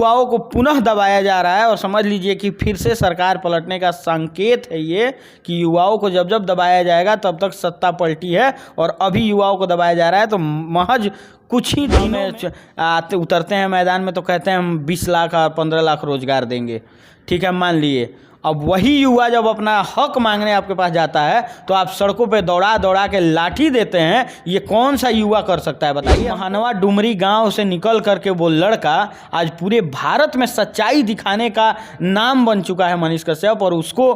युवाओं को पुनः दबाया जा रहा है और समझ लीजिए कि फिर से सरकार पलटने का संकेत है ये कि युवाओं को जब जब दबाया जाएगा तब तक सत्ता पलटी है। और अभी युवाओं को दबाया जा रहा है तो महज कुछ ही दिन में आते उतरते हैं मैदान में तो कहते हैं हम 20 लाख और 15 लाख रोजगार देंगे। ठीक है, मान लिए अब वही युवा जब अपना हक मांगने आपके पास जाता है तो आप सड़कों पे दौड़ा दौड़ा के लाठी देते हैं। ये कौन सा युवा कर सकता है बताइए। महानवा डुमरी गांव से निकल करके वो लड़का आज पूरे भारत में सच्चाई दिखाने का नाम बन चुका है मनीष कश्यप, और उसको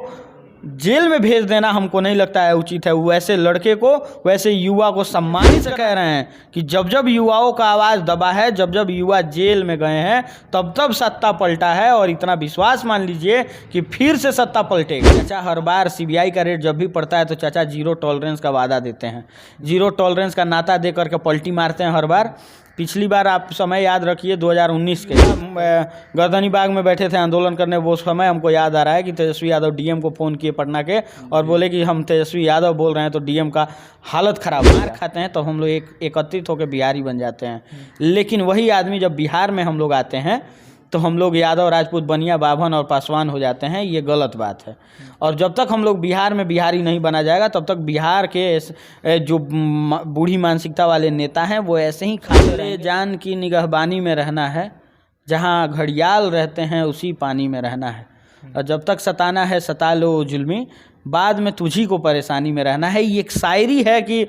जेल में भेज देना हमको नहीं लगता है उचित है। वैसे लड़के को, वैसे युवा को सम्मानित से कह रहे हैं कि जब जब युवाओं का आवाज़ दबा है, जब जब युवा जेल में गए हैं तब तब सत्ता पलटा है। और इतना विश्वास मान लीजिए कि फिर से सत्ता पलटेगा। चाचा हर बार सीबीआई का रेट जब भी पड़ता है तो चाचा जीरो टॉलरेंस का वादा देते हैं, जीरो टॉलरेंस का नाता दे करके पलटी मारते हैं हर बार। पिछली बार आप समय याद रखिए 2019 के गर्दनी बाग में बैठे थे आंदोलन करने, वो समय हमको याद आ रहा है कि तेजस्वी यादव डीएम को फ़ोन किए पटना के और बोले कि हम तेजस्वी यादव बोल रहे हैं तो डीएम का हालत ख़राब मार खाते हैं तो हम लोग एकत्रित होकर बिहारी बन जाते हैं। लेकिन वही आदमी जब बिहार में हम लोग आते हैं तो हम लोग यादव, राजपूत, बनिया, बाभन और पासवान हो जाते हैं। ये गलत बात है। और जब तक हम लोग बिहार में बिहारी नहीं बना जाएगा तब तक बिहार के जो बूढ़ी मानसिकता वाले नेता हैं वो ऐसे ही खाते जान की निगहबानी में रहना है, जहाँ घड़ियाल रहते हैं उसी पानी में रहना है। और जब तक सताना है सता लो जुल्मी, बाद में तुझी को परेशानी में रहना है। ये एक शायरी है कि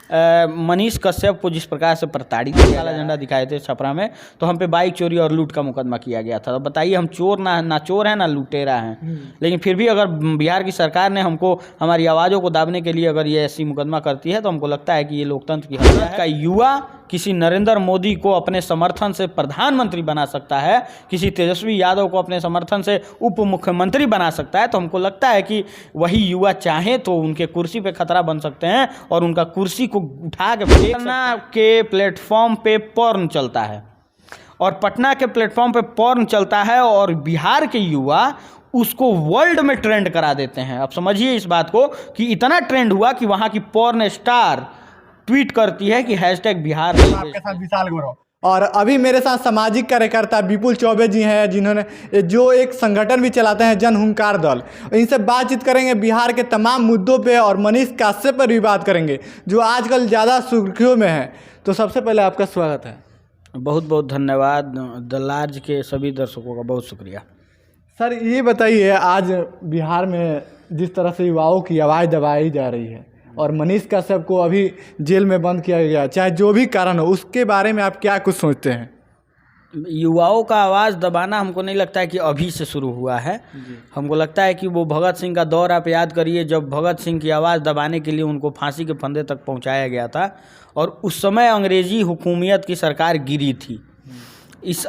मनीष कश्यप को जिस प्रकार से प्रताड़ित काला झंडा दिखाए थे छपरा में तो हम पे बाइक चोरी और लूट का मुकदमा किया गया था। तो बताइए हम चोर ना चोर हैं ना लुटेरा हैं, लेकिन फिर भी अगर बिहार की सरकार ने हमको हमारी आवाज़ों को दाबने के लिए अगर ये ऐसी मुकदमा करती है तो हमको लगता है कि ये लोकतंत्र की हत्या है। का युवा किसी नरेंद्र मोदी को अपने समर्थन से प्रधानमंत्री बना सकता है, किसी तेजस्वी यादव को अपने समर्थन से उप मुख्यमंत्री बना सकता है, तो हमको लगता है कि वही युवा चाहे तो उनके कुर्सी पे खतरा बन सकते हैं और उनका कुर्सी को उठा के पटना के प्लेटफॉर्म पे पॉर्न चलता है और पटना के प्लेटफॉर्म पे पॉर्न चलता है और बिहार के युवा उसको वर्ल्ड में ट्रेंड करा देते हैं। अब समझिए इस बात को कि इतना ट्रेंड हुआ कि वहाँ की पॉर्न स्टार ट्वीट करती है कि हैशटैग बिहार। आपके साथ विशाल गौरव और अभी मेरे साथ सामाजिक कार्यकर्ता विपुल चौबे जी हैं, जिन्होंने जो एक संगठन भी चलाते हैं जन हुंकार दल। इनसे बातचीत करेंगे बिहार के तमाम मुद्दों पे और मनीष कश्यप पर भी बात करेंगे जो आजकल ज़्यादा सुर्खियों में है। तो सबसे पहले आपका स्वागत है। बहुत बहुत धन्यवाद। द लार्ज के सभी दर्शकों का बहुत शुक्रिया। सर ये बताइए, आज बिहार में जिस तरह से युवाओं की आवाज़ दबाई जा रही है और मनीष कश्यप को अभी जेल में बंद किया गया, चाहे जो भी कारण हो, उसके बारे में आप क्या कुछ सोचते हैं? युवाओं का आवाज़ दबाना हमको नहीं लगता है कि अभी से शुरू हुआ है। हमको लगता है कि वो भगत सिंह का दौर आप याद करिए, जब भगत सिंह की आवाज़ दबाने के लिए उनको फांसी के फंदे तक पहुंचाया गया था और उस समय अंग्रेजी हुकूमत की सरकार गिरी थी।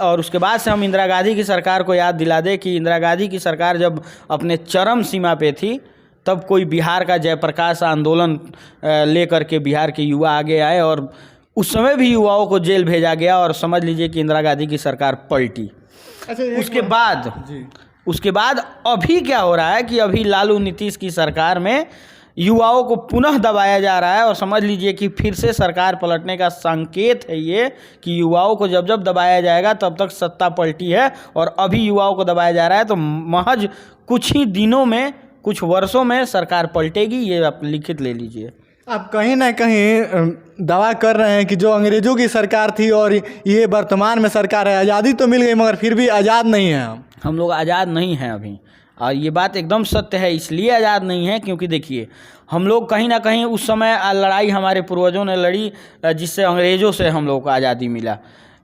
और उसके बाद से हम इंदिरा गांधी की सरकार को याद दिला दें कि इंदिरा गांधी की सरकार जब अपने चरम सीमा पे थी तब कोई बिहार का जयप्रकाश आंदोलन लेकर के बिहार के युवा आगे आए और उस समय भी युवाओं को जेल भेजा गया और समझ लीजिए कि इंदिरा गांधी की सरकार पलटी। उसके बाद अभी क्या हो रहा है कि अभी लालू नीतीश की सरकार में युवाओं को पुनः दबाया जा रहा है और समझ लीजिए कि फिर से सरकार पलटने का संकेत है ये कि युवाओं को जब जब दबाया जाएगा तब तक सत्ता पलटी है। और अभी युवाओं को दबाया जा रहा है तो महज कुछ ही दिनों में, कुछ वर्षों में सरकार पलटेगी। ये आप लिखित ले लीजिए। आप कहीं ना कहीं दावा कर रहे हैं कि जो अंग्रेज़ों की सरकार थी और ये वर्तमान में सरकार है, आज़ादी तो मिल गई मगर फिर भी आज़ाद नहीं है हम लोग आज़ाद नहीं हैं अभी। और ये बात एकदम सत्य है। इसलिए आज़ाद नहीं है क्योंकि देखिए हम लोग कहीं ना कहीं उस समय लड़ाई हमारे पूर्वजों ने लड़ी जिससे अंग्रेज़ों से हम लोग को आज़ादी मिला।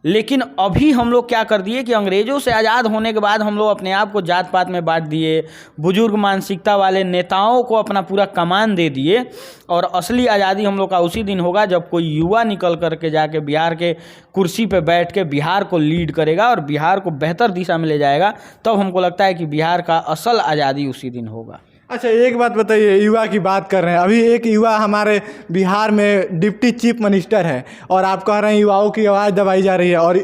लेकिन अभी हम लोग क्या कर दिए कि अंग्रेज़ों से आज़ाद होने के बाद हम लोग अपने आप को जात पात में बांट दिए, बुजुर्ग मानसिकता वाले नेताओं को अपना पूरा कमान दे दिए। और असली आज़ादी हम लोग का उसी दिन होगा जब कोई युवा निकल करके जाके बिहार के कुर्सी पे बैठ के बिहार को लीड करेगा और बिहार को बेहतर दिशा में ले जाएगा। तब हमको लगता है कि बिहार का असल आज़ादी उसी दिन होगा। अच्छा एक बात बताइए, युवा की बात कर रहे हैं, अभी एक युवा हमारे बिहार में डिप्टी चीफ मिनिस्टर है और आप कह रहे हैं युवाओं की आवाज़ दबाई जा रही है और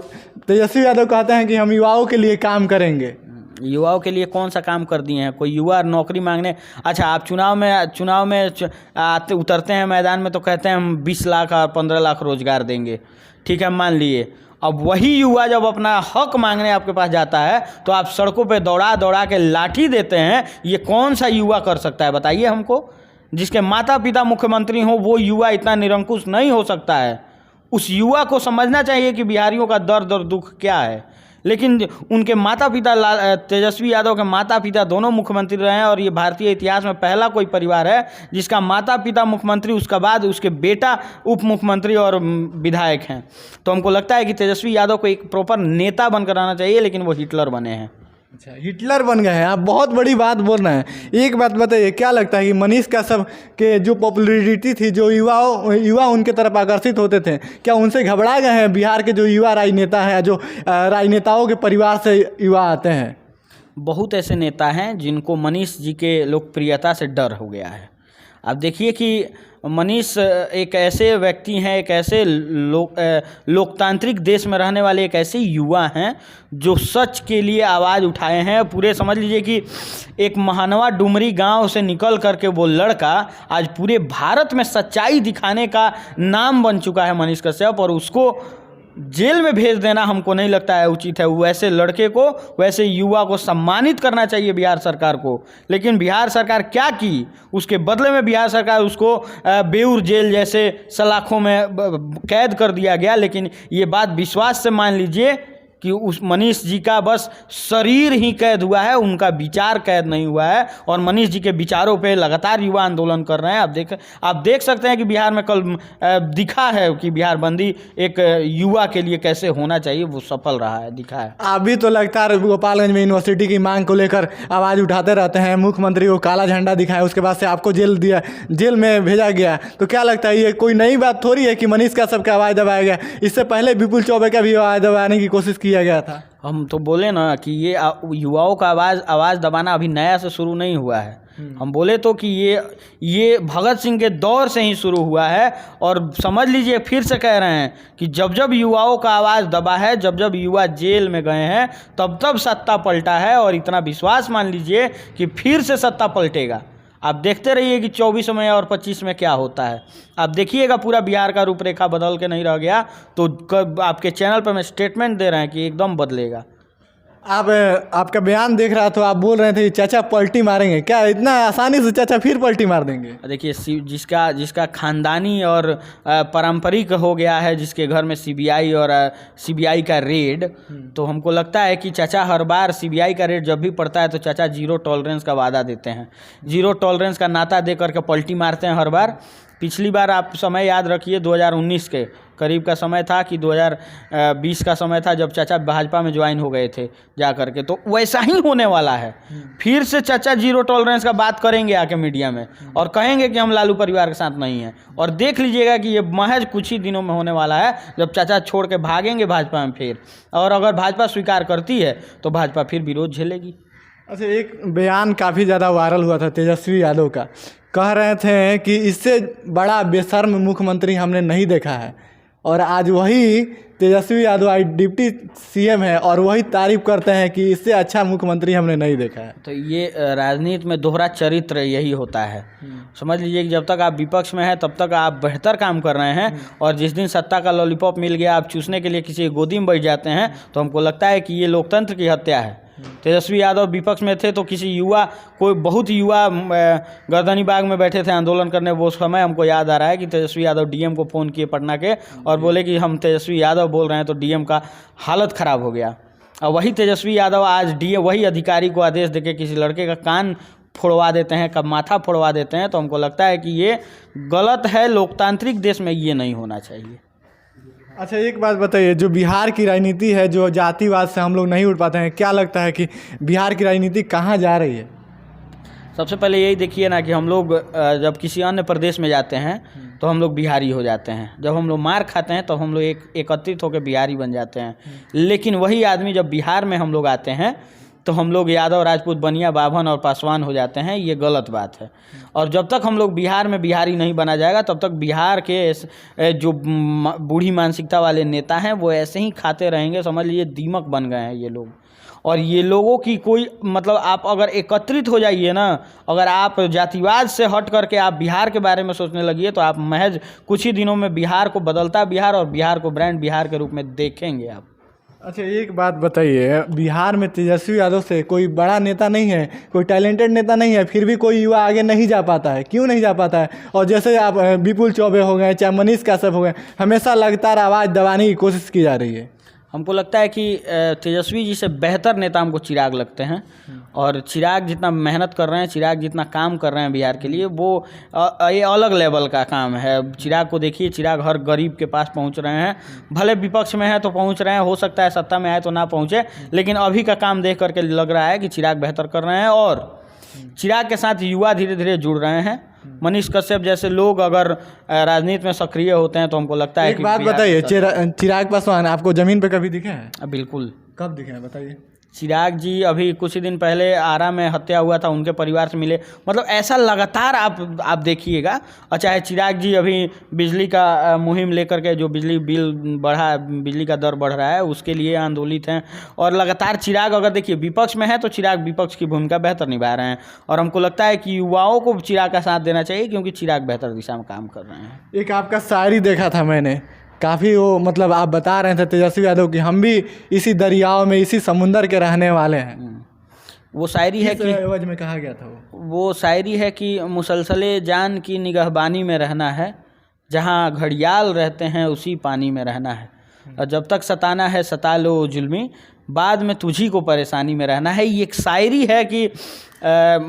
तेजस्वी यादव कहते हैं कि हम युवाओं के लिए काम करेंगे। युवाओं के लिए कौन सा काम कर दिए हैं? कोई युवा नौकरी मांगने, अच्छा आप चुनाव में आते उतरते हैं मैदान में तो कहते हैं हम 20 लाख और 15 लाख रोजगार देंगे। ठीक है, मान लिए अब वही युवा जब अपना हक मांगने आपके पास जाता है तो आप सड़कों पे दौड़ा दौड़ा के लाठी देते हैं। ये कौन सा युवा कर सकता है बताइए हमको? जिसके माता पिता मुख्यमंत्री हो वो युवा इतना निरंकुश नहीं हो सकता है। उस युवा को समझना चाहिए कि बिहारियों का दर्द और दुख क्या है। लेकिन उनके माता पिता तेजस्वी यादव के माता पिता दोनों मुख्यमंत्री रहे हैं और ये भारतीय इतिहास में पहला कोई परिवार है जिसका माता पिता मुख्यमंत्री, उसके बाद उसके बेटा उप मुख्यमंत्री और विधायक हैं। तो हमको लगता है कि तेजस्वी यादव को एक प्रॉपर नेता बनकर आना चाहिए, लेकिन वो हिटलर बने हैं। अच्छा, हिटलर बन गए हैं आप, बहुत बड़ी बात बोल रहे हैं। एक बात बताइए, क्या लगता है कि मनीष काश्यप के जो पॉपुलैरिटी थी, जो युवा उनके तरफ आकर्षित होते थे, क्या उनसे घबरा गए हैं बिहार के जो युवा राजनेता हैं, जो राजनेताओं के परिवार से युवा आते हैं? बहुत ऐसे नेता हैं जिनको मनीष जी के लोकप्रियता से डर हो गया है। आप देखिए कि मनीष एक ऐसे व्यक्ति हैं, एक ऐसे लोकतांत्रिक देश में रहने वाले एक ऐसे युवा हैं जो सच के लिए आवाज़ उठाए हैं। पूरे समझ लीजिए कि एक महानवा डुमरी गांव से निकल करके वो लड़का आज पूरे भारत में सच्चाई दिखाने का नाम बन चुका है मनीष कश्यप, और उसको जेल में भेज देना हमको नहीं लगता है उचित है। वैसे लड़के को, वैसे युवा को सम्मानित करना चाहिए बिहार सरकार को। लेकिन बिहार सरकार क्या की? उसके बदले में बिहार सरकार उसको बेऊर जेल जैसे सलाखों में कैद कर दिया गया। लेकिन ये बात विश्वास से मान लीजिए कि उस मनीष जी का बस शरीर ही कैद हुआ है, उनका विचार कैद नहीं हुआ है। और मनीष जी के विचारों पे लगातार युवा आंदोलन कर रहे हैं। आप देख सकते हैं कि बिहार में कल दिखा है कि बिहार बंदी एक युवा के लिए कैसे होना चाहिए, वो सफल रहा है, दिखा है। अभी तो लगातार गोपालगंज में यूनिवर्सिटी की मांग को लेकर आवाज़ उठाते रहते हैं, मुख्यमंत्री को काला झंडा दिखाया, उसके बाद से आपको जेल में भेजा गया। तो क्या लगता है ये कोई नई बात थोड़ी है कि मनीष काश्यप का आवाज़ दबाया गया? इससे पहले विपुल चौबे का भी आवाज़ दबाने की कोशिश किया गया था। हम तो बोले ना कि ये युवाओं का आवाज़ दबाना अभी नया से शुरू नहीं हुआ है। हम बोले तो कि ये भगत सिंह के दौर से ही शुरू हुआ है। और समझ लीजिए, फिर से कह रहे हैं कि जब जब युवाओं का आवाज़ दबा है, जब जब युवा जेल में गए हैं, तब तब सत्ता पलटा है। और इतना विश्वास मान लीजिए कि फिर से सत्ता पलटेगा। आप देखते रहिए कि 24 में और 25 में क्या होता है। आप देखिएगा पूरा बिहार का रूपरेखा बदल के नहीं रह गया। तो आपके चैनल पर मैं स्टेटमेंट दे रहे हैं कि एकदम बदलेगा। आपका बयान देख रहा तो आप बोल रहे थे चाचा पलटी मारेंगे, क्या इतना आसानी से चाचा फिर पलटी मार देंगे? देखिए, जिसका खानदानी और पारंपरिक हो गया है, जिसके घर में सीबीआई और सीबीआई का रेड, तो हमको लगता है कि चाचा हर बार सीबीआई का रेड जब भी पड़ता है तो चाचा जीरो टॉलरेंस का वादा देते हैं, जीरो टॉलरेंस का नाता दे करके पलटी मारते हैं हर बार। पिछली बार आप समय याद रखिए, 2019 के करीब का समय था कि 2020 का समय था जब चाचा भाजपा में ज्वाइन हो गए थे जा करके। तो वैसा ही होने वाला है। फिर से चाचा जीरो टॉलरेंस का बात करेंगे आके मीडिया में और कहेंगे कि हम लालू परिवार के साथ नहीं हैं। और देख लीजिएगा कि ये महज कुछ ही दिनों में होने वाला है जब चाचा छोड़ के भागेंगे भाजपा में फिर। और अगर भाजपा स्वीकार करती है तो भाजपा फिर विरोध झेलेगी। अच्छा, एक बयान काफ़ी ज़्यादा वायरल हुआ था तेजस्वी यादव का। कह रहे थे कि इससे बड़ा बेशर्म मुख्यमंत्री हमने नहीं देखा है। और आज वही तेजस्वी यादव आज डिप्टी सीएम है और वही तारीफ करते हैं कि इससे अच्छा मुख्यमंत्री हमने नहीं देखा है। तो ये राजनीति में दोहरा चरित्र यही होता है। समझ लीजिए कि जब तक आप विपक्ष में हैं तब तक आप बेहतर काम कर रहे हैं, और जिस दिन सत्ता का लॉलीपॉप मिल गया, आप चूसने के लिए किसी गोदी में बैठ जाते हैं, तो हमको लगता है कि ये लोकतंत्र की हत्या है। तेजस्वी यादव विपक्ष में थे तो किसी युवा, कोई बहुत युवा गर्दनी बाग में बैठे थे आंदोलन करने। वो समय हमको याद आ रहा है कि तेजस्वी यादव डीएम को फ़ोन किए पटना के और बोले कि हम तेजस्वी यादव बोल रहे हैं, तो डीएम का हालत ख़राब हो गया। और वही तेजस्वी यादव आज डीएम, वही अधिकारी को आदेश देके किसी लड़के का कान फोड़वा देते हैं, कब माथा फोड़वा देते हैं। तो हमको लगता है कि ये गलत है। लोकतांत्रिक देश में ये नहीं होना चाहिए। अच्छा, एक बात बताइए, जो बिहार की राजनीति है, जो जातिवाद से हम लोग नहीं उठ पाते हैं, क्या लगता है कि बिहार की राजनीति कहाँ जा रही है? सबसे पहले यही देखिए ना कि हम लोग जब किसी अन्य प्रदेश में जाते हैं तो हम लोग बिहारी हो जाते हैं। जब हम लोग मार खाते हैं तो हम लोग एकत्रित होकर बिहारी बन जाते हैं। लेकिन वही आदमी जब बिहार में हम लोग आते हैं तो हम लोग यादव, राजपूत, बनिया, बाभन और पासवान हो जाते हैं। ये गलत बात है। और जब तक हम लोग बिहार में बिहारी नहीं बना जाएगा तब तक बिहार के जो बूढ़ी मानसिकता वाले नेता हैं वो ऐसे ही खाते रहेंगे। समझ लीजिए दीमक बन गए हैं ये लोग। और ये लोगों की कोई मतलब आप अगर एकत्रित हो जाइए ना, अगर आप जातिवाद से हट करके आप बिहार के बारे में सोचने लगिए तो आप महज कुछ ही दिनों में बिहार को बदलता बिहार और बिहार को ब्रांड बिहार के रूप में देखेंगे आप। अच्छा, एक बात बताइए, बिहार में तेजस्वी यादव से कोई बड़ा नेता नहीं है, कोई टैलेंटेड नेता नहीं है, फिर भी कोई युवा आगे नहीं जा पाता है, क्यों नहीं जा पाता है? और जैसे आप विपुल चौबे हो गए, चाहे मनीष काश्यप हो गए, हमेशा लगातार आवाज़ दबाने की कोशिश की जा रही है। हमको लगता है कि तेजस्वी जी से बेहतर नेता हमको चिराग लगते हैं, और चिराग जितना मेहनत कर रहे हैं, चिराग जितना काम कर रहे हैं बिहार के लिए, वो ये अलग लेवल का काम है। चिराग को देखिए, चिराग हर गरीब के पास पहुंच रहे हैं, भले विपक्ष में है तो पहुंच रहे हैं, हो सकता है सत्ता में आए तो ना पहुंचे, लेकिन अभी का काम देख करके लग रहा है कि चिराग बेहतर कर रहे हैं। और चिराग के साथ युवा धीरे धीरे जुड़ रहे हैं। मनीष कश्यप जैसे लोग अगर राजनीति में सक्रिय होते हैं तो हमको लगता है एक बात बताइए, चिराग पासवान आपको जमीन पे कभी दिखे हैं? बिल्कुल। कब दिखे हैं बताइए? चिराग जी अभी कुछ ही दिन पहले आरा में हत्या हुआ था, उनके परिवार से मिले, मतलब ऐसा लगातार आप देखिएगा। और चाहे चिराग जी अभी बिजली का मुहिम लेकर के, जो बिजली बिल बढ़ा, बिजली का दर बढ़ रहा है, उसके लिए आंदोलित हैं। और लगातार चिराग अगर देखिए विपक्ष में है तो चिराग विपक्ष की भूमिका बेहतर निभा रहे हैं। और हमको लगता है कि युवाओं को चिराग का साथ देना चाहिए, क्योंकि चिराग बेहतर दिशा में काम कर रहे हैं। एक आपका शायरी देखा था मैंने, काफ़ी वो मतलब आप बता रहे थे तेजस्वी यादव कि हम भी इसी दरियाओं में, इसी समुंदर के रहने वाले हैं। वो शायरी है कि एवज में कहा गया था वो शायरी है कि मुसलसले जान की निगहबानी में रहना है, जहाँ घड़ियाल रहते हैं उसी पानी में रहना है, और जब तक सताना है सता लो जुल्मी, बाद में तुझी को परेशानी में रहना है। ये एक शायरी है कि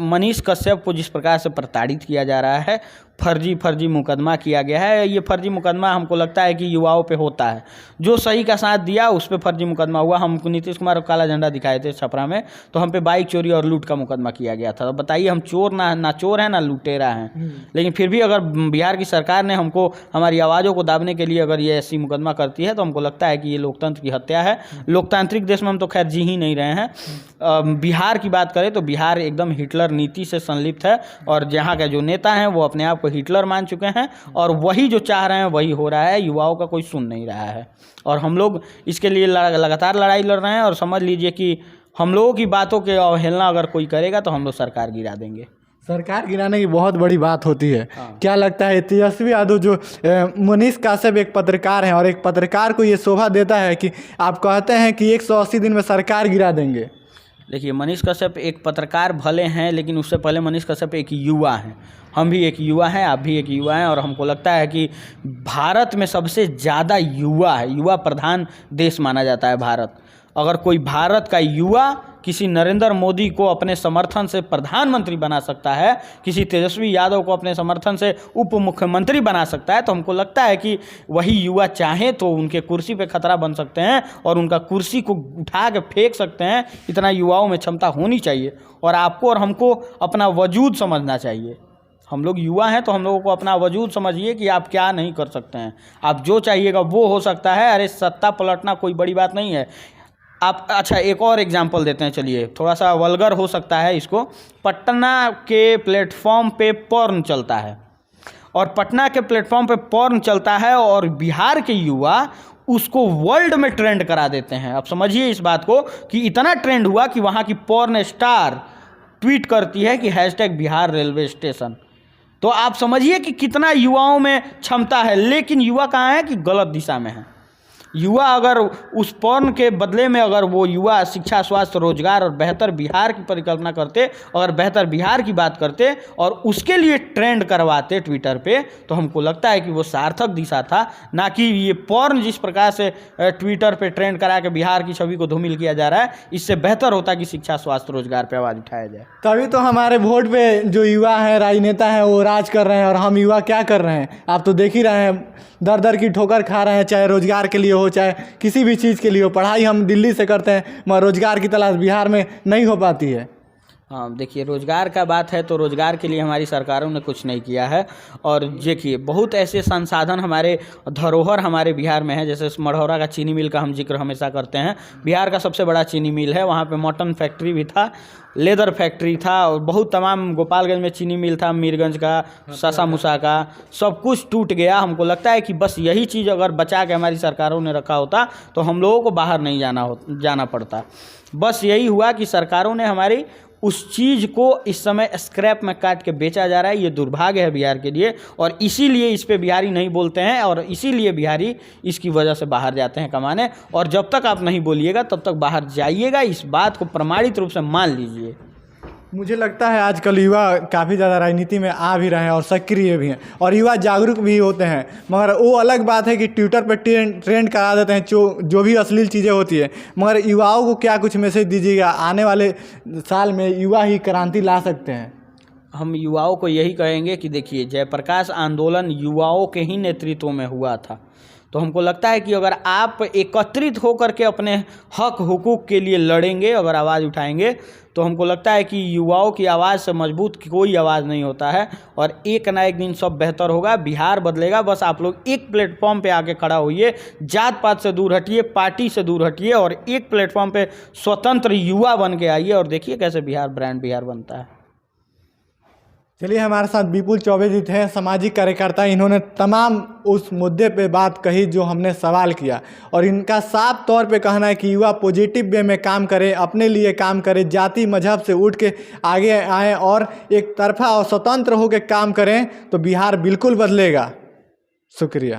मनीष कश्यप को जिस प्रकार से प्रताड़ित किया जा रहा है, फर्जी मुकदमा किया गया है। ये फर्जी मुकदमा हमको लगता है कि युवाओं पे होता है। जो सही का साथ दिया उस पे फर्जी मुकदमा हुआ। हम नीतीश कुमार को काला झंडा दिखाए थे छपरा में, तो हम पे बाइक चोरी और लूट का मुकदमा किया गया था। तो बताइए, हम चोर ना चोर हैं ना लुटेरा हैं, लेकिन फिर भी अगर बिहार की सरकार ने हमको हमारी आवाज़ों को दाबने के लिए अगर ये ऐसी मुकदमा करती है तो हमको लगता है कि ये लोकतंत्र की हत्या है। लोकतांत्रिक देश में हम तो खैर जी ही नहीं रहे हैं। बिहार की बात करें तो बिहार एकदम हिटलर नीति से संलिप्त है, और यहाँ के जो नेता हैं वो अपने आप को हिटलर मान चुके हैं, और वही जो चाह रहे हैं वही हो रहा है। युवाओं का कोई सुन नहीं रहा है, और हम लोग इसके लिए लगातार लड़ाई लड़ रहे हैं। और समझ लीजिए कि हम लोगों की बातों के अवहेलना अगर कोई करेगा तो हम लोग सरकार गिरा देंगे। सरकार गिराने की बहुत बड़ी बात होती है। क्या लगता है तेजस्वी यादव जो मनीष काश्यप एक पत्रकार हैं, और एक पत्रकार को ये शोभा देता है कि आप कहते हैं कि 180 दिन में सरकार गिरा देंगे? देखिए, मनीष कश्यप एक पत्रकार भले हैं, लेकिन उससे पहले मनीष कश्यप एक युवा हैं। हम भी एक युवा हैं, आप भी एक युवा हैं, और हमको लगता है कि भारत में सबसे ज़्यादा युवा है, युवा प्रधान देश माना जाता है भारत। अगर कोई भारत का युवा किसी नरेंद्र मोदी को अपने समर्थन से प्रधानमंत्री बना सकता है, किसी तेजस्वी यादव को अपने समर्थन से उप मुख्यमंत्री बना सकता है, तो हमको लगता है कि वही युवा चाहे तो उनके कुर्सी पे खतरा बन सकते हैं और उनका कुर्सी को उठा के फेंक सकते हैं। इतना युवाओं में क्षमता होनी चाहिए, और आपको और हमको अपना वजूद समझना चाहिए। हम लोग युवा हैं तो हम लोगों को अपना वजूद समझिए कि आप क्या नहीं कर सकते हैं। आप जो चाहिएगा वो हो सकता है। अरे सत्ता पलटना कोई बड़ी बात नहीं है। आप अच्छा एक और एग्जांपल देते हैं, चलिए, थोड़ा सा वल्गर हो सकता है इसको। पटना के प्लेटफॉर्म पे पॉर्न चलता है, और पटना के प्लेटफॉर्म पे पॉर्न चलता है, और बिहार के युवा उसको वर्ल्ड में ट्रेंड करा देते हैं। आप समझिए इस बात को कि इतना ट्रेंड हुआ कि वहाँ की पॉर्न स्टार ट्वीट करती है कि #बिहार रेलवे स्टेशन। तो आप समझिए कि कितना युवाओं में क्षमता है, लेकिन युवा कहाँ है कि गलत दिशा में है। युवा अगर उस पॉर्न के बदले में अगर वो युवा शिक्षा, स्वास्थ्य, रोजगार और बेहतर बिहार की परिकल्पना करते, और बेहतर बिहार की बात करते और उसके लिए ट्रेंड करवाते ट्विटर पे, तो हमको लगता है कि वो सार्थक दिशा था। ना कि ये पॉर्न जिस प्रकार से ट्विटर पे ट्रेंड करा के बिहार की छवि को धूमिल किया जा रहा है, इससे बेहतर होता कि शिक्षा, स्वास्थ्य, रोजगार पे आवाज़ उठाया जाए। तभी तो हमारे वोट पे जो युवा हैं, राजनेता हैं, वो राज कर रहे हैं, और हम युवा क्या कर रहे हैं आप तो देख ही रहे हैं। दर दर की ठोकर खा रहे हैं, चाहे रोजगार के लिए हो, चाहे किसी भी चीज़ के लिए हो। पढ़ाई हम दिल्ली से करते हैं, मगर रोजगार की तलाश बिहार में नहीं हो पाती है। हाँ, देखिए रोज़गार का बात है तो रोज़गार के लिए हमारी सरकारों ने कुछ नहीं किया है। और देखिए बहुत ऐसे संसाधन हमारे धरोहर हमारे बिहार में है, जैसे मढ़ौरा का चीनी मिल का हम जिक्र हमेशा करते हैं। बिहार का सबसे बड़ा चीनी मिल है, वहाँ पे मटन फैक्ट्री भी था, लेदर फैक्ट्री था और बहुत तमाम, गोपालगंज में चीनी मिल था, मीरगंज का, सासा मूसा का, सब कुछ टूट गया। हमको लगता है कि बस यही चीज़ अगर बचा के हमारी सरकारों ने रखा होता तो हम लोगों को बाहर नहीं जाना पड़ता। बस यही हुआ कि सरकारों ने हमारी उस चीज़ को इस समय स्क्रैप में काट के बेचा जा रहा है। ये दुर्भाग्य है बिहार के लिए और इसीलिए इस पे बिहारी नहीं बोलते हैं और इसीलिए बिहारी इसकी वजह से बाहर जाते हैं कमाने। और जब तक आप नहीं बोलिएगा तब तक बाहर जाइएगा, इस बात को प्रमाणित रूप से मान लीजिए। मुझे लगता है आजकल युवा काफ़ी ज़्यादा राजनीति में आ भी रहे हैं और सक्रिय भी हैं और युवा जागरूक भी होते हैं, मगर वो अलग बात है कि ट्विटर पर ट्रेंड करा देते हैं जो भी अश्लील चीज़ें होती है। मगर युवाओं को क्या कुछ मैसेज दीजिएगा? आने वाले साल में युवा ही क्रांति ला सकते हैं। हम युवाओं को यही कहेंगे कि देखिए जयप्रकाश आंदोलन युवाओं के ही नेतृत्व में हुआ था, तो हमको लगता है कि अगर आप एकत्रित होकर के अपने हक हुकूक के लिए लड़ेंगे, अगर आवाज़ उठाएंगे, तो हमको लगता है कि युवाओं की आवाज़ से मजबूत कोई आवाज़ नहीं होता है और एक ना एक दिन सब बेहतर होगा, बिहार बदलेगा। बस आप लोग एक प्लेटफॉर्म पे आके खड़ा होइए, जात पात से दूर हटिए, पार्टी से दूर हटिए और एक प्लेटफॉर्म पे स्वतंत्र युवा बन के आइए और देखिए कैसे बिहार ब्रांड बिहार बनता है। चलिए, हमारे साथ विपुल चौबे जी थे, सामाजिक कार्यकर्ता। इन्होंने तमाम उस मुद्दे पे बात कही जो हमने सवाल किया और इनका साफ तौर पे कहना है कि युवा पॉजिटिव वे में काम करें, अपने लिए काम करें, जाति मजहब से उठ के आगे आएँ और एक तरफा और स्वतंत्र होकर काम करें तो बिहार बिल्कुल बदलेगा। शुक्रिया।